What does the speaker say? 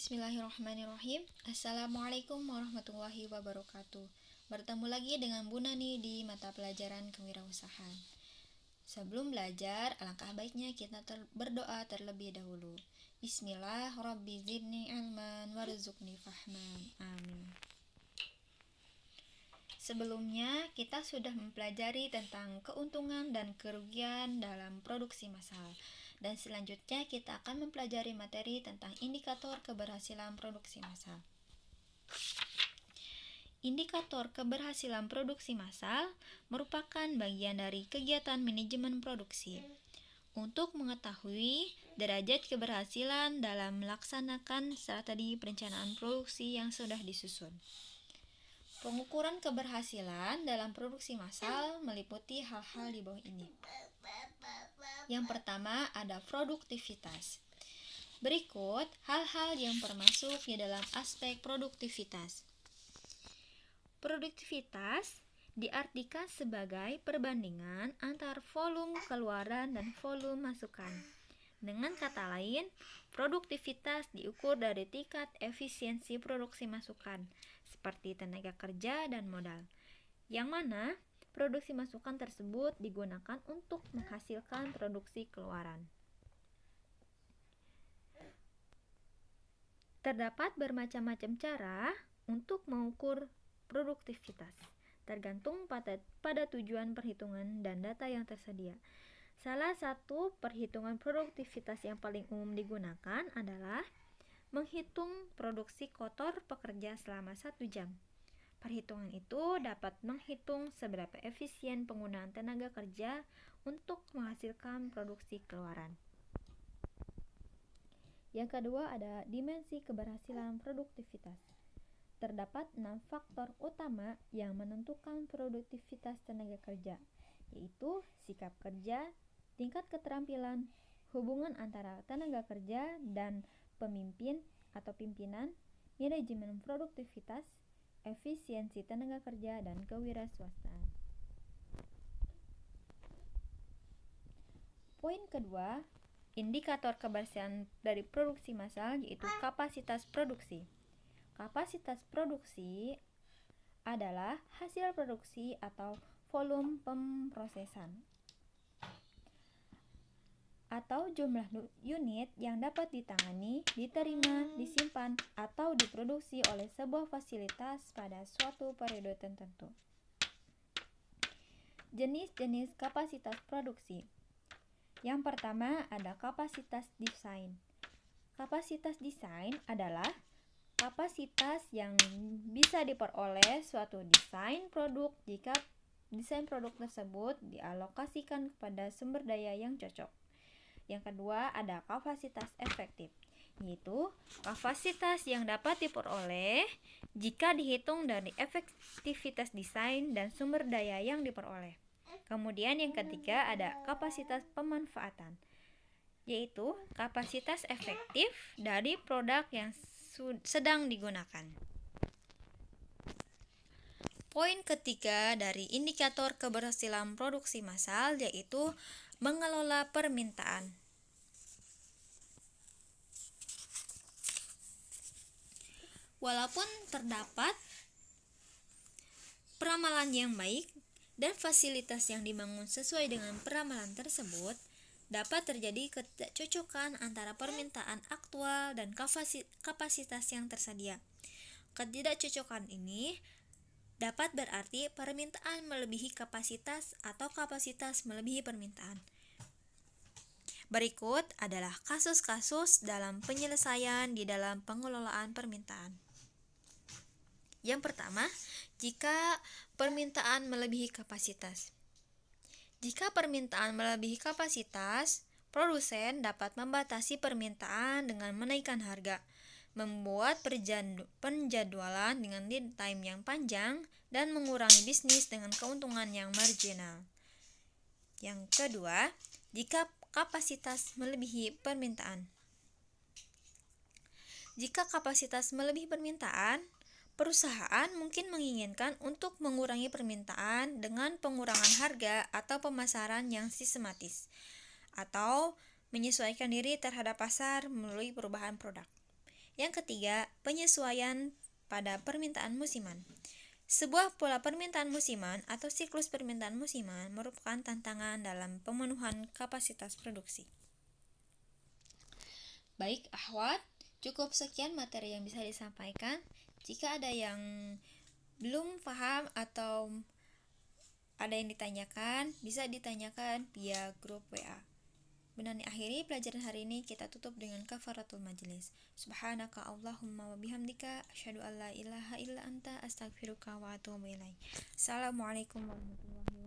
Bismillahirrahmanirrahim. Assalamualaikum warahmatullahi wabarakatuh. Bertemu lagi dengan Bu Nani di mata pelajaran kewirausahaan. Sebelum belajar, alangkah baiknya kita berdoa terlebih dahulu. Bismillah, Rabbi zidni ilman warzuqni fahman. Amin. Sebelumnya, kita sudah mempelajari tentang keuntungan dan kerugian dalam produksi massal. Dan selanjutnya kita akan mempelajari materi tentang indikator keberhasilan produksi massal. Indikator keberhasilan produksi massal merupakan bagian dari kegiatan manajemen produksi. Untuk mengetahui derajat keberhasilan dalam melaksanakan strategi perencanaan produksi yang sudah disusun. Pengukuran keberhasilan dalam produksi massal meliputi hal-hal di bawah ini. Yang pertama ada produktivitas. Berikut hal-hal yang termasuk di dalam aspek produktivitas. Produktivitas diartikan sebagai perbandingan antara volume keluaran dan volume masukan. Dengan kata lain, produktivitas diukur dari tingkat efisiensi produksi masukan, seperti tenaga kerja dan modal, yang mana produksi masukan tersebut digunakan untuk menghasilkan produksi keluaran. Terdapat bermacam-macam cara untuk mengukur produktivitas, tergantung pada tujuan perhitungan dan data yang tersedia. Salah satu perhitungan produktivitas yang paling umum digunakan adalah menghitung produksi kotor pekerja selama 1 jam. Perhitungan itu dapat menghitung seberapa efisien penggunaan tenaga kerja untuk menghasilkan produksi keluaran. Yang kedua ada dimensi keberhasilan produktivitas. Terdapat 6 faktor utama yang menentukan produktivitas tenaga kerja, yaitu sikap kerja, tingkat keterampilan, hubungan antara tenaga kerja dan pemimpin atau pimpinan, manajemen produktivitas, efisiensi tenaga kerja, dan kewirausahaan. Poin kedua, indikator keberhasilan dari produksi massal yaitu kapasitas produksi. Kapasitas produksi adalah hasil produksi atau volume pemrosesan atau jumlah unit yang dapat ditangani, diterima, disimpan, atau diproduksi oleh sebuah fasilitas pada suatu periode tertentu. Jenis-jenis kapasitas produksi. Yang pertama ada kapasitas desain. Kapasitas desain adalah kapasitas yang bisa diperoleh suatu desain produk jika desain produk tersebut dialokasikan kepada sumber daya yang cocok. Yang kedua ada kapasitas efektif, yaitu kapasitas yang dapat diperoleh jika dihitung dari efektivitas desain dan sumber daya yang diperoleh. Kemudian yang ketiga ada kapasitas pemanfaatan, yaitu kapasitas efektif dari produk yang sedang digunakan. Poin ketiga dari indikator keberhasilan produksi massal yaitu mengelola permintaan. Walaupun terdapat peramalan yang baik dan fasilitas yang dibangun sesuai dengan peramalan tersebut, dapat terjadi ketidakcocokan antara permintaan aktual dan kapasitas yang tersedia. Ketidakcocokan ini dapat berarti permintaan melebihi kapasitas atau kapasitas melebihi permintaan. Berikut adalah kasus-kasus dalam penyelesaian di dalam pengelolaan permintaan. Yang pertama, jika permintaan melebihi kapasitas. Jika permintaan melebihi kapasitas, produsen dapat membatasi permintaan dengan menaikkan harga, membuat penjadwalan dengan lead time yang panjang, dan mengurangi bisnis dengan keuntungan yang marginal. Yang kedua, jika kapasitas melebihi permintaan. Jika kapasitas melebihi permintaan, perusahaan mungkin menginginkan untuk mengurangi permintaan dengan pengurangan harga atau pemasaran yang sistematis, atau menyesuaikan diri terhadap pasar melalui perubahan produk. Yang ketiga, penyesuaian pada permintaan musiman. Sebuah pola permintaan musiman atau siklus permintaan musiman merupakan tantangan dalam pemenuhan kapasitas produksi. Baik, Ahwat, cukup sekian materi yang bisa disampaikan. Jika ada yang belum paham atau ada yang ditanyakan, bisa ditanyakan via grup WA. Benar akhiri pelajaran hari ini, kita tutup dengan kafaratul majlis. Subhanaka Allahumma wa bihamdika asyhadu an la ilaha illa anta astaghfiruka wa atubu ilaik. Assalamualaikum warahmatullahi wabarakatuh.